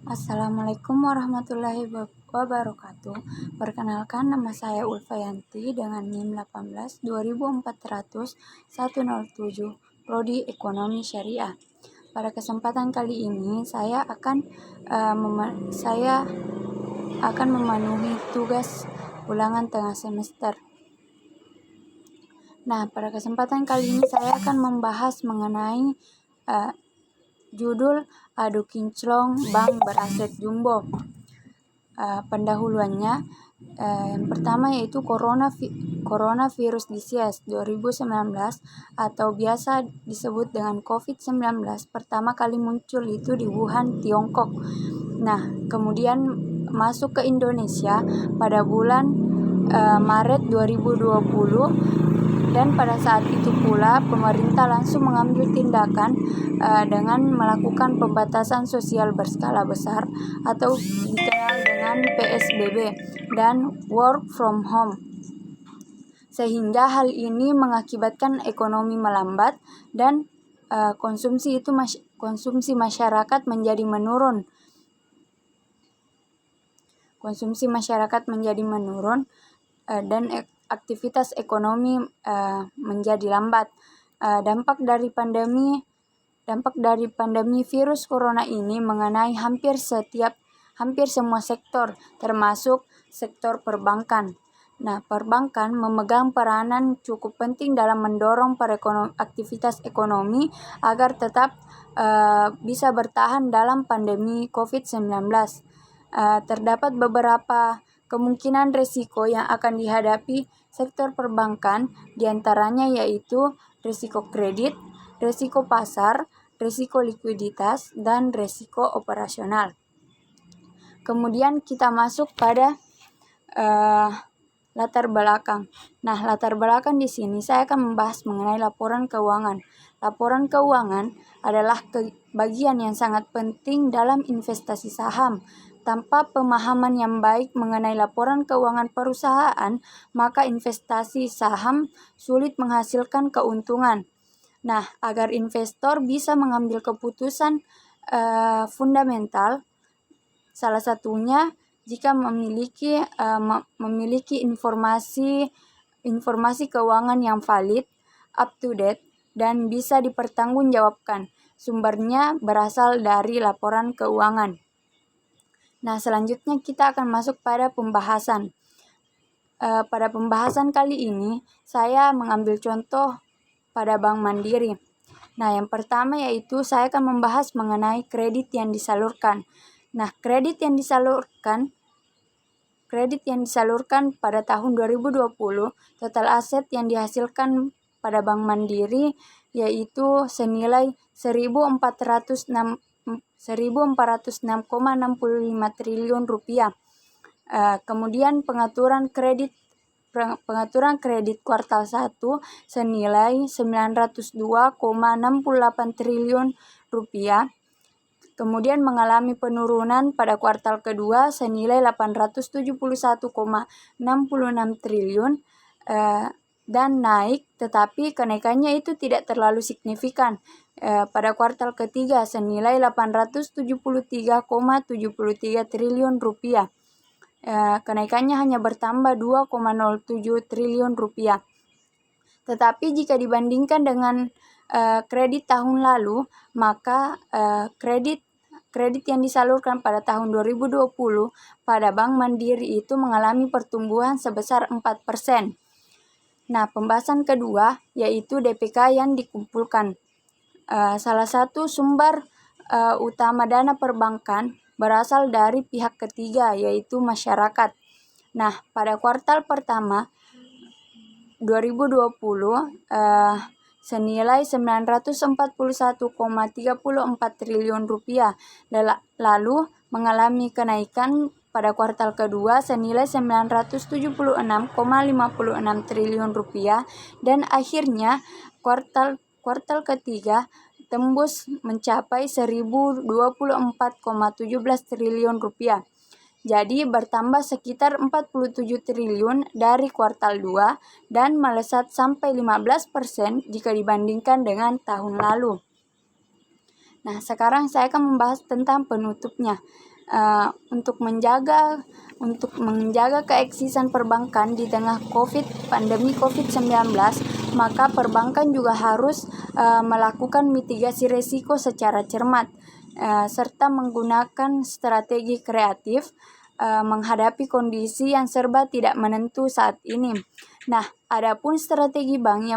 Assalamualaikum warahmatullahi wabarakatuh. Perkenalkan, nama saya Ulfayanti dengan NIM 18 2400 107, Prodi Ekonomi Syariah. Pada kesempatan kali ini saya akan memenuhi tugas ulangan tengah semester. Nah, pada kesempatan kali ini saya akan membahas mengenai judul Adu Kinclong Bank Beraset Jumbo. Pendahuluannya, yang pertama yaitu Coronavirus Disease 2019 atau biasa disebut dengan COVID-19 pertama kali muncul itu di Wuhan, Tiongkok. Nah, kemudian masuk ke Indonesia pada bulan Maret 2020. Dan pada saat itu pula pemerintah langsung mengambil tindakan dengan melakukan pembatasan sosial berskala besar atau dikenal dengan PSBB dan work from home. Sehingga hal ini mengakibatkan ekonomi melambat dan konsumsi masyarakat menjadi menurun. Dan aktivitas ekonomi menjadi lambat. Dampak dari pandemi virus corona ini mengenai hampir semua sektor, termasuk sektor perbankan. Nah, perbankan memegang peranan cukup penting dalam mendorong aktivitas ekonomi agar tetap bisa bertahan dalam pandemi COVID-19. Terdapat beberapa kemungkinan risiko yang akan dihadapi sektor perbankan, diantaranya yaitu risiko kredit, risiko pasar, risiko likuiditas, dan risiko operasional. Kemudian kita masuk pada latar belakang. Nah, latar belakang di sini saya akan membahas mengenai laporan keuangan. Laporan keuangan adalah bagian yang sangat penting dalam investasi saham. Tanpa pemahaman yang baik mengenai laporan keuangan perusahaan, maka investasi saham sulit menghasilkan keuntungan. Nah, agar investor bisa mengambil keputusan fundamental, salah satunya jika memiliki informasi keuangan yang valid, up to date, dan bisa dipertanggungjawabkan. Sumbernya berasal dari laporan keuangan. Nah, selanjutnya kita akan masuk pada pembahasan. Pada pembahasan kali ini, saya mengambil contoh pada Bank Mandiri. Nah, yang pertama yaitu saya akan membahas mengenai kredit yang disalurkan. Nah, kredit yang disalurkan pada tahun 2020, total aset yang dihasilkan pada Bank Mandiri yaitu senilai 1.406,65 triliun rupiah. Kemudian pengaturan kredit kuartal 1 senilai 902,68 triliun rupiah. Kemudian mengalami penurunan pada kuartal kedua senilai 871,66 triliun dan naik, tetapi kenaikannya itu tidak terlalu signifikan. Pada kuartal ketiga senilai 873,73 triliun rupiah. Kenaikannya hanya bertambah 2,07 triliun rupiah. Tetapi jika dibandingkan dengan kredit tahun lalu, maka kredit yang disalurkan pada tahun 2020 pada Bank Mandiri itu mengalami pertumbuhan sebesar 4%. Nah, pembahasan kedua yaitu DPK yang dikumpulkan. Salah satu sumber utama dana perbankan berasal dari pihak ketiga yaitu masyarakat. Nah, pada kuartal pertama 2020 senilai 941,34 triliun rupiah, lalu mengalami kenaikan pada kuartal kedua senilai 976,56 triliun rupiah, dan akhirnya kuartal ketiga tembus mencapai 1.024,17 triliun rupiah. Jadi bertambah sekitar 47 triliun dari kuartal 2 dan melesat sampai 15% jika dibandingkan dengan tahun lalu. Nah, sekarang saya akan membahas tentang penutupnya. Untuk menjaga keeksisan perbankan di tengah pandemi COVID-19, maka perbankan juga harus melakukan mitigasi risiko secara cermat, serta menggunakan strategi kreatif menghadapi kondisi yang serba tidak menentu saat ini. Nah, adapun strategi bank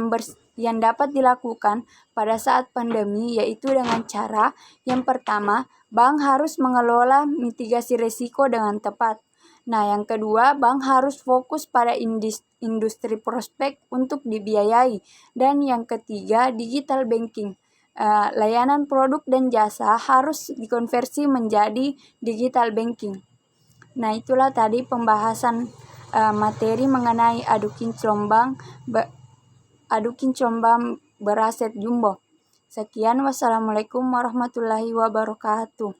yang dapat dilakukan pada saat pandemi yaitu dengan cara yang pertama, bank harus mengelola mitigasi risiko dengan tepat. Nah, yang kedua, bank harus fokus pada industri prospek untuk dibiayai. Dan yang ketiga, digital banking. Layanan produk dan jasa harus dikonversi menjadi digital banking. Nah, itulah tadi pembahasan materi mengenai adu kinclong beraset jumbo. Sekian, wassalamualaikum warahmatullahi wabarakatuh.